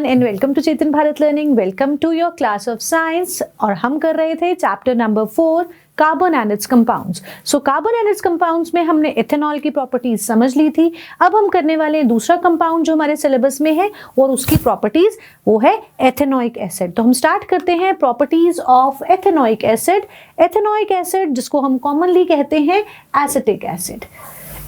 And welcome to Chetan Bharat learning. Welcome to your class of science. और हम कर रहे थे chapter number 4 carbon and its compounds. So carbon and its compounds में हमने इथेनॉल की प्रॉपर्टीज समझ ली थी। अब हम करने वाले हैं दूसरा कंपाउंड जो हमारे सिलेबस में है और उसकी प्रॉपर्टीज वो है एथेनोइक एसिड। तो हम स्टार्ट करते हैं properties of ethanoic acid. Ethanoic acid जिसको हम कॉमनली कहते हैं acetic acid,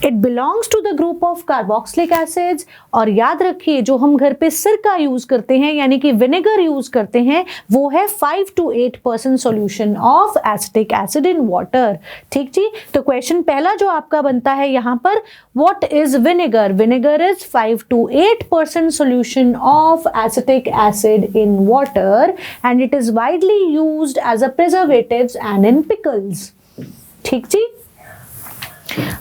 it belongs to the group of carboxylic acids. और याद रखिए जो हम घर पे सिरका यूज करते हैं यानी कि विनेगर यूज करते हैं वो है 5 to 8% solution of acetic acid in water. ठीक जी, तो क्वेश्चन पहला जो आपका बनता है यहाँ पर, what is vinegar? Vinegar is 5 to 8% solution of acetic acid in water and it is widely used as a preservatives and in pickles। ठीक जी।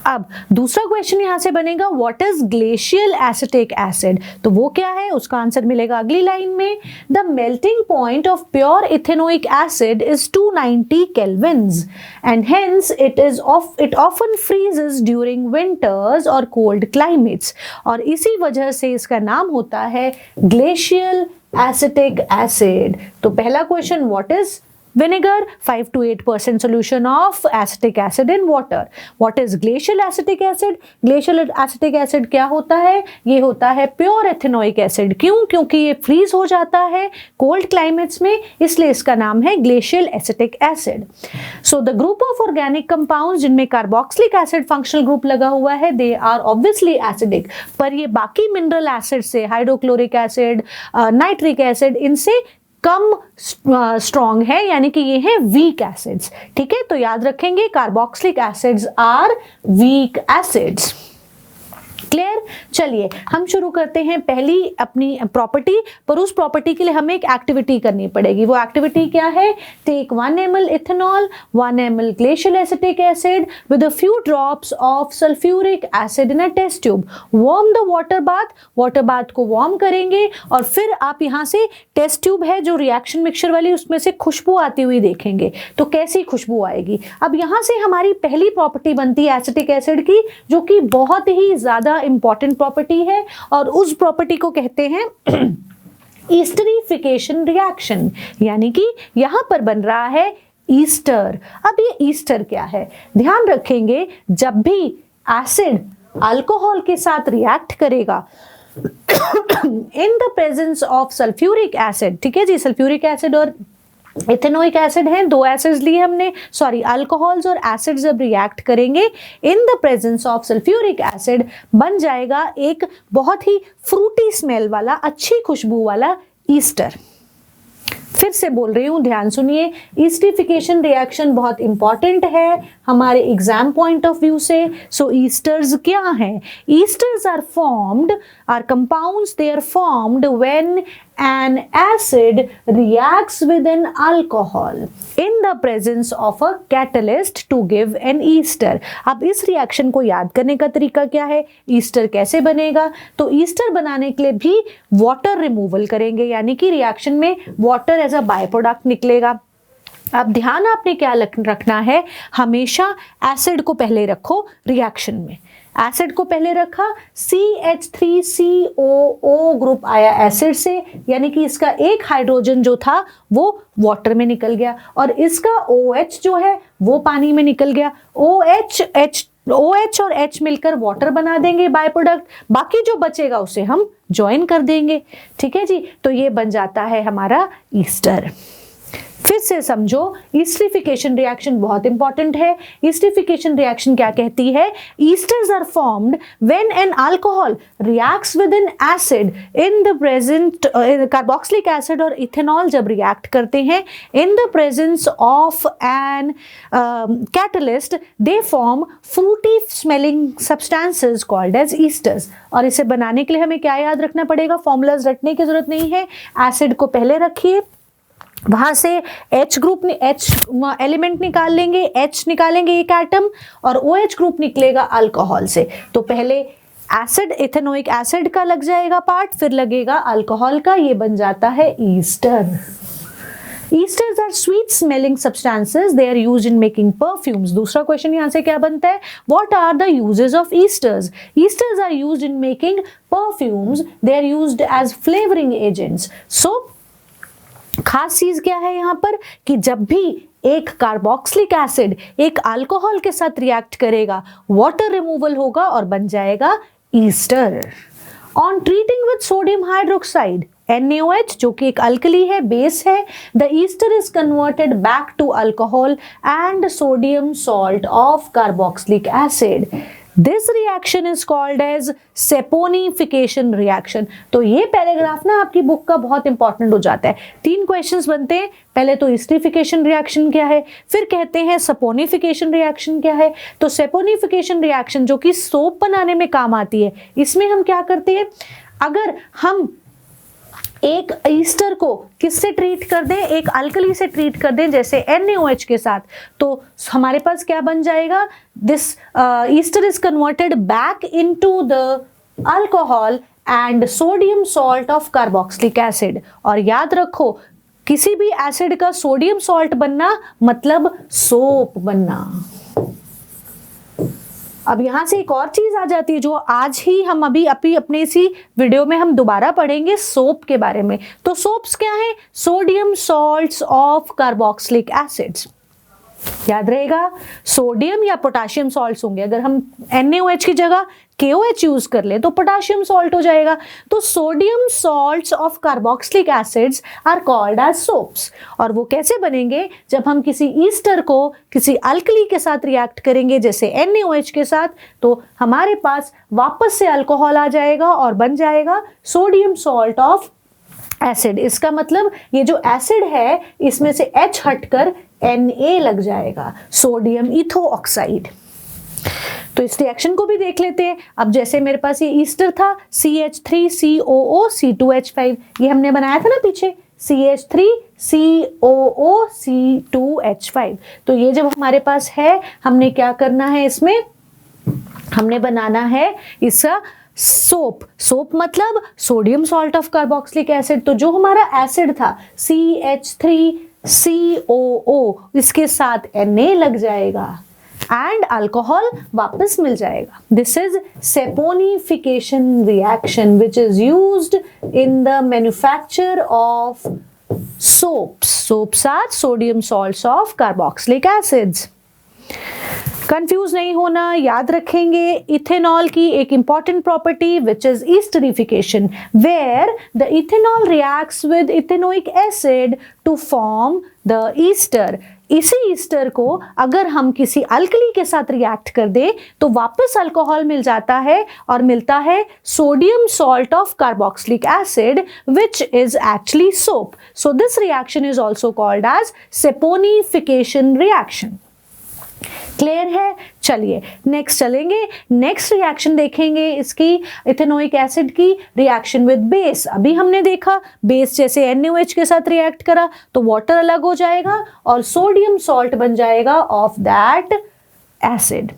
अब दूसरा क्वेश्चन यहां से बनेगा, what is glacial acetic acid? तो वो क्या है उसका आंसर मिलेगा अगली लाइन में। The melting point of pure ethanoic acid is 290 kelvins and hence it often freezes during winters और कोल्ड क्लाइमेट्स। और इसी वजह से इसका नाम होता है ग्लेशियल एसिटिक एसिड। तो पहला question, what is vinegar? 5 to 8% solution of acetic acid in water. What is glacial acetic acid? Glacial acetic acid क्या होता है? ये होता है प्योर एथेनोइक एसिड। क्यों? क्योंकि ये फ्रीज हो जाता है कोल्ड क्लाइमेट्स में, इसलिए इसका नाम है glacial acetic acid. So the group of organic compounds जिनमें कार्बोक्सिलिक एसिड फंक्शनल ग्रुप लगा हुआ है, दे आर ऑब्वियसली एसिडिक। पर ये बाकी मिनरल एसिड से, हाइड्रोक्लोरिक एसिड, नाइट्रिक एसिड, इनसे कम स्ट्रॉन्ग है यानी कि ये है वीक एसिड्स। ठीक है, तो याद रखेंगे carboxylic acids are weak acids. Clear? चलिए हम शुरू करते हैं पहली अपनी प्रॉपर्टी, पर उस प्रॉपर्टी के लिए हमें एक एक्टिविटी करनी पड़ेगी। वो एक्टिविटी क्या है? Take 1 ml ethanol, 1 ml glacial acetic acid with a few drops of sulphuric acid in a test tube. Warm the water bath, water bath को वार्म करेंगे और फिर आप यहाँ से टेस्ट ट्यूब है जो रिएक्शन मिक्सचर वाली, उसमें से खुशबू आती हुई देखेंगे। तो कैसी खुशबू आएगी? अब यहाँ से हमारी पहली प्रॉपर्टी बनती है एसिटिक एसिड की, जो कि बहुत ही ज्यादा इंपॉर्टेंट प्रॉपर्टी है और उस प्रॉपर्टी को कहते हैं ईस्टरिफिकेशन रिएक्शन, यानी कि यहां पर बन रहा है ईस्टर। अब ये ईस्टर क्या है? ध्यान रखेंगे जब भी एसिड अल्कोहल के साथ रिएक्ट करेगा इन the presence of sulphuric acid, ठीक है जी, सल्फ्यूरिक एसिड और इथेनोइक एसिड है, दो एसिड्स लिए हमने, सॉरी अल्कोहल्स और एसिड्स जब रिएक्ट करेंगे इन the presence of sulphuric acid, बन जाएगा एक बहुत ही फ्रूटी स्मेल वाला, अच्छी खुशबू वाला ईस्टर। फिर से बोल रही हूं, ध्यान सुनिए, ईस्टरिफिकेशन रिएक्शन बहुत इंपॉर्टेंट है हमारे एग्जाम पॉइंट ऑफ व्यू से। सो ईस्टर्स क्या हैं? Esters are formed, are compounds, they are formed when an acid reacts with an alcohol in the presence of a catalyst to give an ester। अब इस reaction को याद करने का तरीका क्या है? ईस्टर कैसे बनेगा? तो ईस्टर बनाने के लिए भी वाटर रिमूवल करेंगे, यानी कि रिएक्शन में water as a by product निकलेगा। अब ध्यान आपने क्या रखना है, हमेशा एसिड को पहले रखो रिएक्शन में। एसिड को पहले रखा, CH3COO ग्रुप आया एसिड से, यानी कि इसका एक हाइड्रोजन जो था वो वाटर में निकल गया और इसका OH जो है वो पानी में निकल गया। OH और H मिलकर वाटर बना देंगे बाय प्रोडक्ट, बाकी जो बचेगा उसे हम ज्वाइन कर देंगे। ठीक है जी, तो ये बन जाता है हमारा ईस्टर। फिर से समझो, ईस्टरिफिकेशन रिएक्शन बहुत इंपॉर्टेंट है। ईस्टरिफिकेशन रिएक्शन क्या कहती है? Esters are formed when an alcohol reacts with an acid in the present, carboxylic acid और इथेनॉल जब रिएक्ट करते हैं in the presence of an catalyst, they form fruity smelling substances called as esters. और इसे बनाने के लिए हमें क्या याद रखना पड़ेगा? फॉर्मूलाज रटने की जरूरत नहीं है, एसिड को पहले रखिए, वहां से H ग्रुप H एलिमेंट निकाल लेंगे, H निकालेंगे एक एटम और OH ग्रुप निकलेगा अल्कोहल से। तो पहले एसिड, इथेनोइक एसिड का लग जाएगा पार्ट, फिर लगेगा अल्कोहल का, ये बन जाता है Easter. Esters are sweet smelling substances. They are used in making perfumes. दूसरा क्वेश्चन यहाँ से क्या बनता है? What are the uses of esters? Esters are used in making perfumes. They are used as flavoring agents. So खास चीज क्या है यहाँ पर कि जब भी एक कार्बोक्सिलिक एसिड एक अल्कोहल के साथ रिएक्ट करेगा, वाटर रिमूवल होगा और बन जाएगा ester. On treating with sodium hydroxide NaOH जो कि एक अल्कली है, बेस है, the ester is converted back to alcohol and sodium salt of carboxylic acid. This reaction is called as saponification reaction. तो ये पैराग्राफ ना आपकी बुक का बहुत इंपॉर्टेंट हो जाता है। 3 क्वेश्चंस बनते हैं, पहले तो ईस्टरिफिकेशन रिएक्शन क्या है, फिर कहते हैं सेपोनिफिकेशन रिएक्शन क्या है। तो सेपोनिफिकेशन रिएक्शन जो कि सोप बनाने में काम आती है, इसमें हम क्या करते हैं, अगर हम एक ईस्टर को किससे ट्रीट कर दें, एक अल्कली से ट्रीट कर दें जैसे NaOH के साथ, तो हमारे पास क्या बन जाएगा, this Easter is converted back into the alcohol and sodium salt of carboxylic acid. और याद रखो किसी भी एसिड का सोडियम सॉल्ट बनना मतलब सोप बनना। अब यहां से एक और चीज आ जाती है जो आज ही हम अभी अपने इसी वीडियो में हम दोबारा पढ़ेंगे सोप के बारे में। तो सोप्स क्या है? Sodium salts of carboxylic acids. याद रहेगा सोडियम या पोटाशियम सॉल्ट्स होंगे। अगर हम NaOH की जगह KOH यूज कर ले तो पोटाशियम सॉल्ट हो जाएगा। तो sodium salts of carboxylic acids are called as soaps. और वो कैसे बनेंगे? जब हम किसी ईस्टर को किसी अल्कली के साथ रिएक्ट करेंगे जैसे NaOH के साथ, तो हमारे पास वापस से अल्कोहल आ जाएगा और बन जाएगा सोडियम सॉल्ट ऑफ एसिड। इसका मतलब ये जो एसिड है इसमें से H हटकर Na लग जाएगा, सोडियम इथो ऑक्साइड। तो इस रिएक्शन को भी देख लेते हैं। अब जैसे मेरे पास ये ईस्टर था, CH3COO C2H5, ये हमने बनाया था ना पीछे, CH3COO C2H5। तो ये जब हमारे पास है, हमने क्या करना है, इसमें हमने बनाना है इसका सोप। सोप मतलब sodium salt of carboxylic acid. तो जो हमारा एसिड था CH3COO, इसके साथ Na लग जाएगा एंड अल्कोहल वापस मिल जाएगा। This is saponification reaction which is used in the manufacture of soaps. Soaps are sodium salts of carboxylic acids. Confuse नहीं होना, याद रखेंगे इथेनॉल की एक important property which is esterification, where the ethanol reacts with ethanoic acid to form the ester. इसी ester को अगर हम किसी अल्कली के साथ रिएक्ट कर दे तो वापस अल्कोहल मिल जाता है और मिलता है sodium salt of carboxylic acid which is actually soap. So this reaction is also called as saponification reaction. Clear है? चलिए नेक्स्ट चलेंगे, नेक्स्ट रिएक्शन देखेंगे इसकी, इथेनोइक एसिड की रिएक्शन विद बेस। अभी हमने देखा बेस जैसे NaOH के साथ रिएक्ट करा तो वाटर अलग हो जाएगा और सोडियम सॉल्ट बन जाएगा ऑफ दैट एसिड।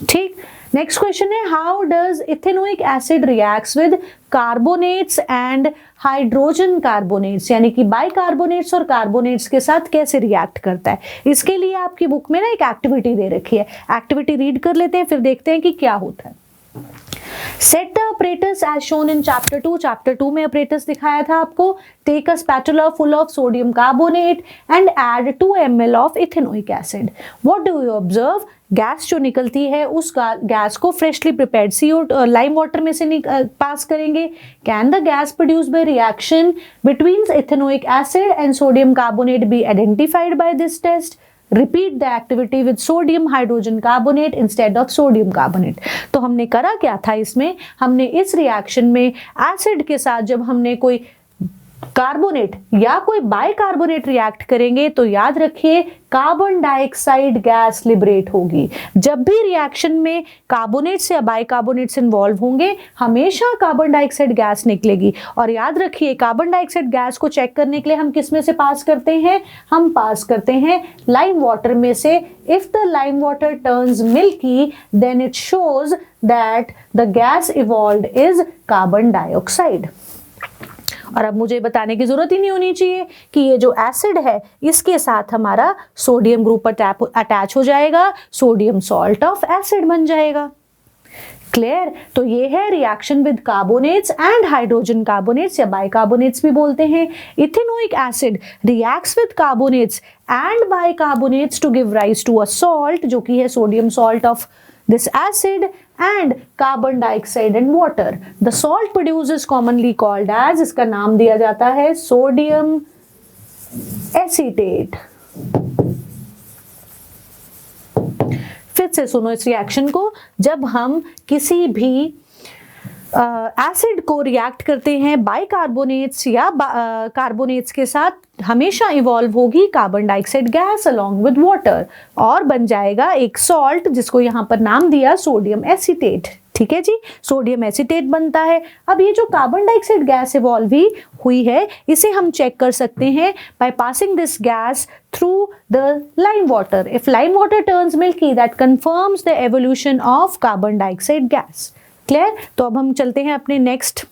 ठीक, नेक्स्ट क्वेश्चन है, how does ethanoic acid reacts with carbonates and hydrogen carbonates, यानी कि बाइकार्बोनेट्स और कार्बोनेट्स के साथ कैसे रिएक्ट करता है। इसके लिए आपकी बुक में ना एक एक्टिविटी दे रखी है, एक्टिविटी रीड कर लेते हैं फिर देखते हैं कि क्या होता है। Set the apparatus as shown in chapter 2. Chapter 2 में apparatus दिखाया था आपको। Take a spatula full of sodium carbonate and add 2 ml of ethanoic acid. What do you observe? Gas जो निकलती है उस गैस को फ्रेशली प्रिपेयर्ड लाइम वाटर में से पास करेंगे। Can the gas produce by reaction between ethanoic acid and sodium carbonate be identified by this test? Repeat the activity with sodium hydrogen carbonate instead of sodium carbonate. तो हमने करा क्या था इसमें, हमने इस रिएक्शन में एसिड के साथ जब हमने कोई कार्बोनेट या कोई बाइकार्बोनेट रिएक्ट करेंगे तो याद रखिए कार्बन डाइऑक्साइड गैस लिबरेट होगी। जब भी रिएक्शन में कार्बोनेट्स या बाइकार्बोनेट्स इन्वॉल्व होंगे हमेशा कार्बन डाइऑक्साइड गैस निकलेगी। और याद रखिए कार्बन डाइऑक्साइड गैस को चेक करने के लिए हम किस में से पास करते हैं, हम पास करते हैं लाइम वाटर में से। If the lime water turns milky then it shows that the gas evolved is carbon dioxide. और अब मुझे बताने की जरूरत ही नहीं होनी चाहिए कि ये जो एसिड है इसके साथ हमारा सोडियम ग्रुप अटैच हो जाएगा, सोडियम सॉल्ट ऑफ एसिड बन जाएगा। क्लियर? तो ये है reaction with carbonates and hydrogen carbonates या बाइकार्बोनेट्स भी बोलते हैं। Ethanoic acid reacts with carbonates and bicarbonates to give rise to a salt, जो कि है sodium salt of this acid and carbon dioxide and water. The salt produced is commonly called as, इसका नाम दिया जाता है सोडियम एसीटेट। फिर से सुनो इस रिएक्शन को, जब हम किसी भी एसिड को रिएक्ट करते हैं बाइकार्बोनेट्स या कार्बोनेट्स के साथ, हमेशा इवॉल्व होगी carbon dioxide gas along with water और बन जाएगा एक सॉल्ट जिसको यहाँ पर नाम दिया सोडियम एसीटेट। ठीक है जी, सोडियम एसीटेट बनता है। अब ये जो कार्बन डाइऑक्साइड गैस इवॉल्व हुई है इसे हम चेक कर सकते हैं by passing this gas through the lime water. If lime water turns milky that confirms the evolution of carbon dioxide gas. Clear? तो अब हम चलते हैं अपने नेक्स्ट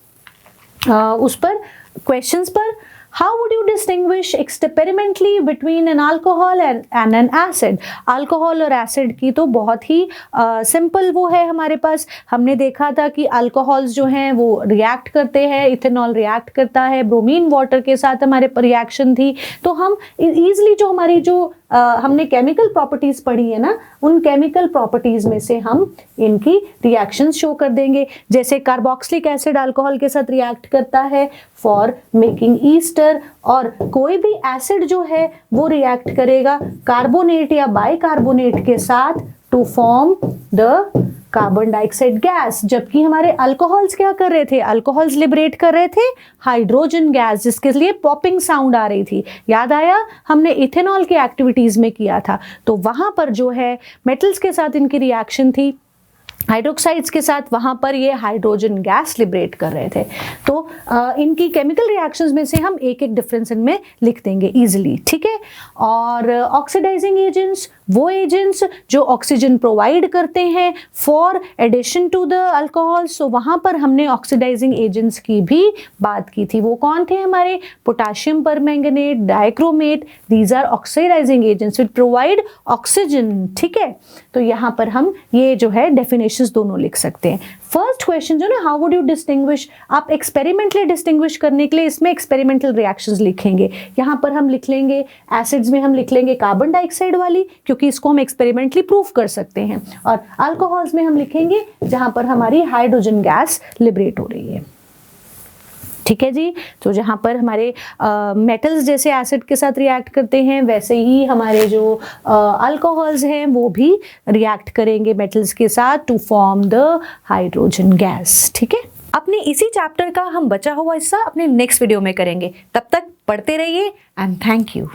उस पर क्वेश्चंस पर। How would you distinguish experimentally between an alcohol and an acid? Alcohol और एसिड की तो बहुत ही सिंपल वो है हमारे पास। हमने देखा था कि अल्कोहल्स जो हैं वो रिएक्ट करते हैं, इथेनॉल रिएक्ट करता है ब्रोमीन वाटर के साथ, हमारे पर रिएक्शन थी। तो हम इजीली जो हमारी जो हमने केमिकल प्रॉपर्टीज पढ़ी है ना, उन केमिकल प्रॉपर्टीज में से हम इनकी रिएक्शंस शो कर देंगे। जैसे कार्बोक्सिलिक एसिड अल्कोहल के साथ रिएक्ट करता है फॉर मेकिंग ईस्टर, और कोई भी एसिड जो है वो रिएक्ट करेगा कार्बोनेट या बाइकार्बोनेट के साथ to form the carbon dioxide gas. जबकि हमारे अल्कोहल्स क्या कर रहे थे? अल्कोहल्स लिबरेट कर रहे थे हाइड्रोजन गैस, जिसके लिए पॉपिंग साउंड आ रही थी। याद आया? हमने इथेनॉल की एक्टिविटीज में किया था। तो वहां पर जो है मेटल्स के साथ इनकी रिएक्शन थी, हाइड्रोक्साइड्स के साथ, वहां पर ये हाइड्रोजन गैस लिबरेट कर रहे थे। तो इनकी केमिकल रिएक्शंस में से हम एक एक डिफरेंस इनमें लिख देंगे इजीली। ठीक है? और ऑक्सीडाइजिंग एजेंट्स वो एजेंट्स जो ऑक्सीजन प्रोवाइड करते हैं for addition to the alcohol. So वहां पर हमने ऑक्सीडाइजिंग एजेंट्स की भी बात की थी। वो कौन थे हमारे? Potassium permanganate, dichromate, these are oxidising agents which provide oxygen. ठीक है? तो यहाँ पर हम ये जो है डेफिनेशंस दोनों लिख सकते हैं। फर्स्ट क्वेश्चन जो ना, हाउ वुड यू डिस्टिंग्विश, आप एक्सपेरिमेंटली डिस्टिंग्विश करने के लिए इसमें एक्सपेरिमेंटल रिएक्शंस लिखेंगे। यहाँ पर हम लिख लेंगे एसिड्स में हम लिख लेंगे कार्बन डाइऑक्साइड वाली, क्योंकि इसको हम एक्सपेरिमेंटली प्रूफ कर सकते हैं, और अल्कोहल्स में हम लिखेंगे जहां पर हमारी हाइड्रोजन गैस लिबरेट हो रही है। ठीक है जी? तो जहाँ पर हमारे मेटल्स जैसे एसिड के साथ रिएक्ट करते हैं, वैसे ही हमारे जो अल्कोहल्स हैं वो भी रिएक्ट करेंगे मेटल्स के साथ to form the hydrogen gas. ठीक है? अपने इसी चैप्टर का हम बचा हुआ हिस्सा अपने नेक्स्ट वीडियो में करेंगे। तब तक पढ़ते रहिए एंड थैंक यू।